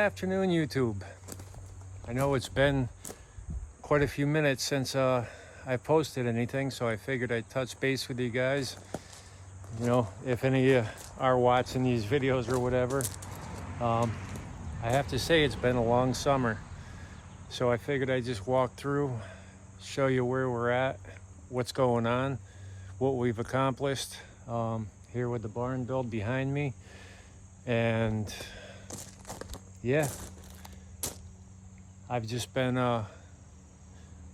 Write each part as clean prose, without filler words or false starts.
afternoon, YouTube. I know it's been quite a few minutes since I posted anything, so I figured I'd touch base with you guys. You know, if any of you are watching these videos or whatever. I have to say it's been a long summer, so I figured I'd just walk through, show you where we're at, what's going on, what we've accomplished here with the barn build behind me. And yeah, I've just been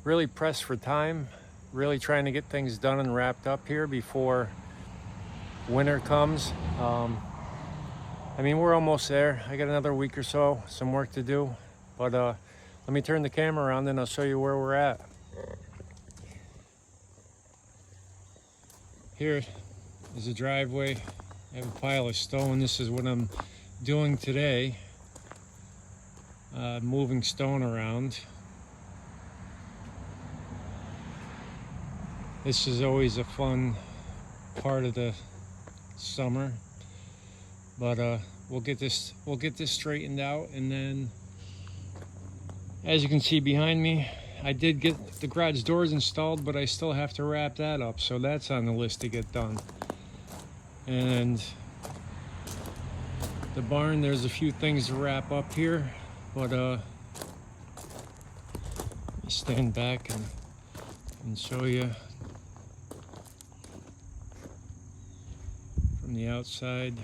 really pressed for time, really trying to get things done and wrapped up here before winter comes. I mean, we're almost there. I got another week or so, some work to do, but let me turn the camera around and I'll show you where we're at. Here is a driveway. I have a pile of stone. This is what I'm doing today. Moving stone around. This is always a fun part of the summer, but we'll get this straightened out. And then, as you can see behind me, I did get the garage doors installed, but I still have to wrap that up, so that's on the list to get done. And the barn, there's a few things to wrap up here, but let me stand back and show you from the outside.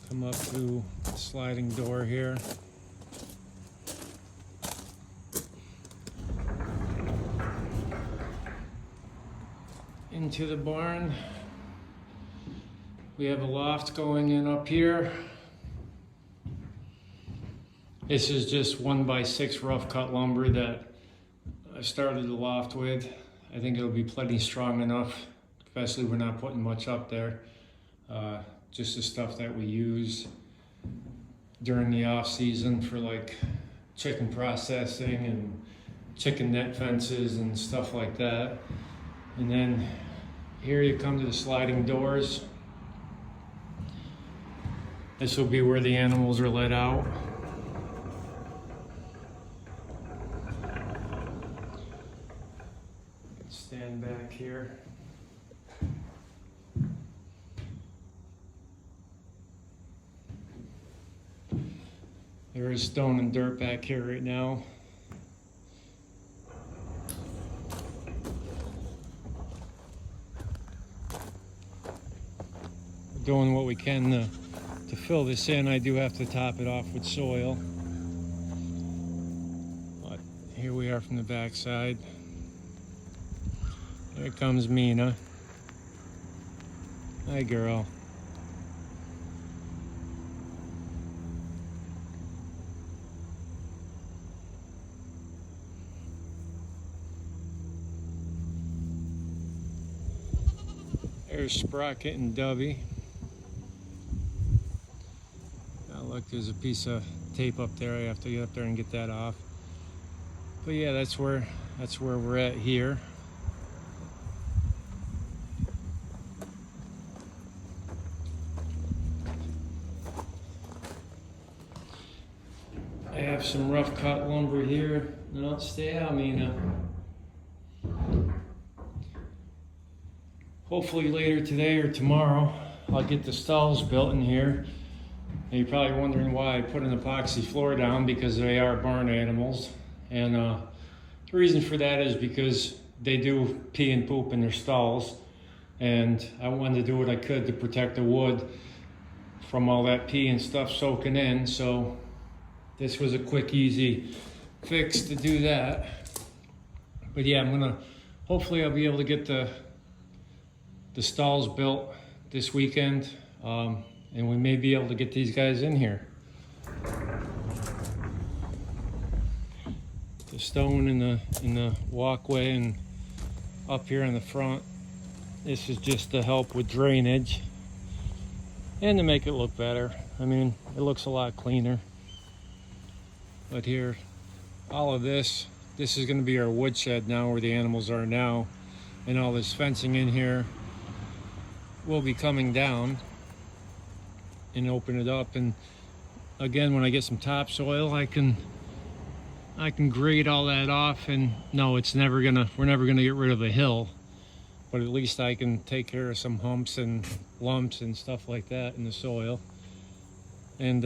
Come up to the sliding door here. Into the barn. We have a loft going in up here. This is just 1x6 rough cut lumber that I started the loft with. I think it'll be plenty strong enough, especially we're not putting much up there. Just the stuff that we use during the off season for like chicken processing and chicken net fences and stuff like that. And then here you come to the sliding doors. This will be where the animals are let out. Stand back here. There is stone and dirt back here right now. We're doing what we can to fill this in. I do have to top it off with soil. But here we are from the back side. There comes Mina. Hi, girl. There's Sprocket and Dubby. Look, there's a piece of tape up there. I have to get up there and get that off. But yeah, that's where we're at here. I have some rough cut lumber here. No, stay out, Mina. Hopefully later today or tomorrow, I'll get the stalls built in here. And you're probably wondering why I put an epoxy floor down, because they are barn animals. And the reason for that is because they do pee and poop in their stalls. And I wanted to do what I could to protect the wood from all that pee and stuff soaking in. So this was a quick, easy fix to do that. But yeah, hopefully I'll be able to get the stalls built this weekend. And we may be able to get these guys in here. The stone in the walkway and up here in the front. This is just to help with drainage and to make it look better. I mean, it looks a lot cleaner. But here, all of this is going to be our woodshed now, where the animals are now, and all this fencing in here will be coming down. and open it up. And again, when I get some topsoil, I can grade all that off. And no, we're never gonna get rid of a hill, but at least I can take care of some humps and lumps and stuff like that in the soil. And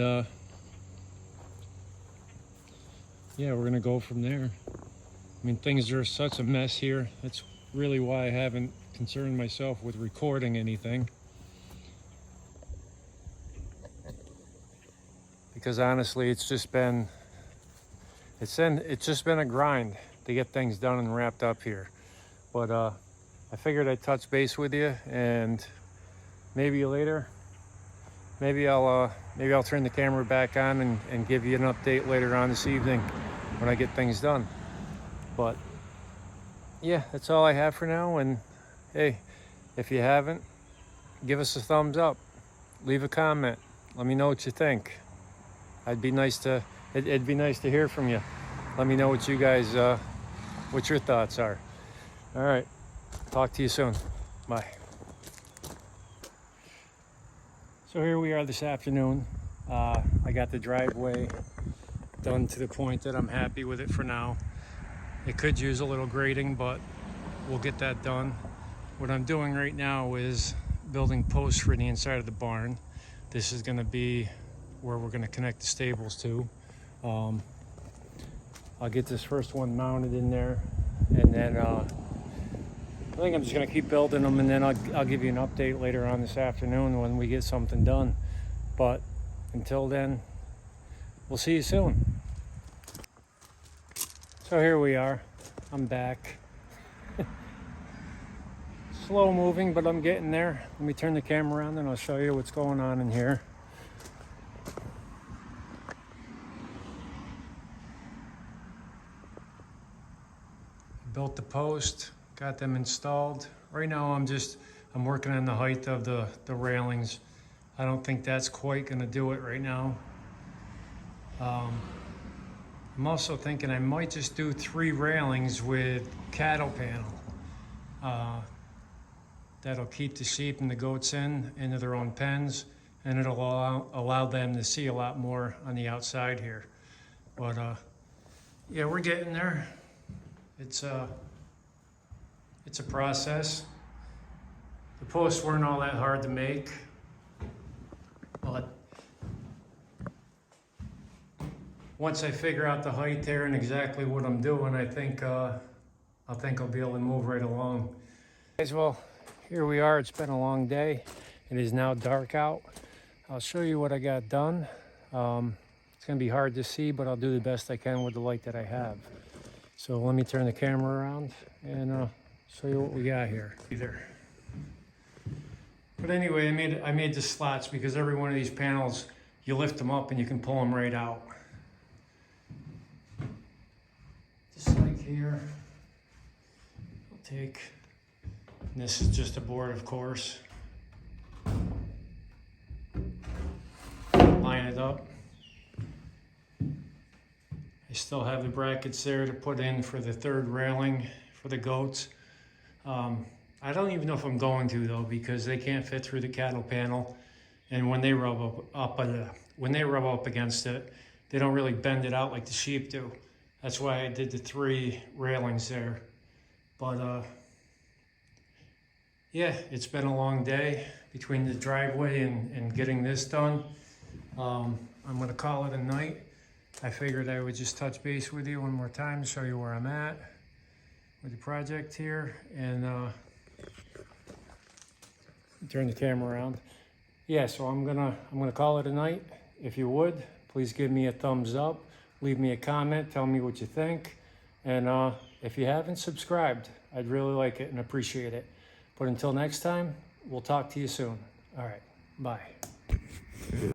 yeah, we're gonna go from there. I mean, things are such a mess here. That's really why I haven't concerned myself with recording anything. Because honestly, it's just been a grind to get things done and wrapped up here. But I figured I'd touch base with you, and maybe later, maybe I'll turn the camera back on and give you an update later on this evening when I get things done. But yeah, that's all I have for now. And hey, if you haven't, give us a thumbs up, leave a comment, let me know what you think. It'd be nice to hear from you. Let me know what you guys, what your thoughts are. All right, talk to you soon. Bye. So here we are this afternoon. I got the driveway done to the point that I'm happy with it for now. It could use a little grading, but we'll get that done. What I'm doing right now is building posts for the inside of the barn. This is going to be where we're going to connect the stables to. I'll get this first one mounted in there, and then I think I'm just going to keep building them, and then I'll give you an update later on this afternoon when we get something done. But until then, we'll see you soon. So here we are. I'm back. Slow moving, but I'm getting there. Let me turn the camera around and I'll show you what's going on in here. Built the post, got them installed. Right now I'm working on the height of the railings. I don't think that's quite gonna do it right now. I'm also thinking I might just do 3 railings with cattle panel. That'll keep the sheep and the goats into their own pens, and it'll allow them to see a lot more on the outside here. But yeah, we're getting there. It's a process. The posts weren't all that hard to make, but once I figure out the height there and exactly what I'm doing, I think I'll be able to move right along. Guys, well, here we are. It's been a long day. It is now dark out. I'll show you what I got done. It's gonna be hard to see, but I'll do the best I can with the light that I have. So let me turn the camera around and show you what we got here. But anyway, I made the slots because every one of these panels, you lift them up and you can pull them right out. Just like here, I'll take, and this is just a board, of course. Line it up. I still have the brackets there to put in for the 3rd railing for the goats. I don't even know if I'm going to though, because they can't fit through the cattle panel, and when they rub up against it, they don't really bend it out like the sheep do. That's why I did the 3 railings there. But yeah, it's been a long day between the driveway and getting this done. I'm gonna call it a night. I figured I would just touch base with you one more time to show you where I'm at with the project here, and turn the camera around. Yeah, so I'm gonna call it a night. If you would, please give me a thumbs up, leave me a comment, tell me what you think, and if you haven't subscribed, I'd really like it and appreciate it. But until next time, we'll talk to you soon. All right, bye.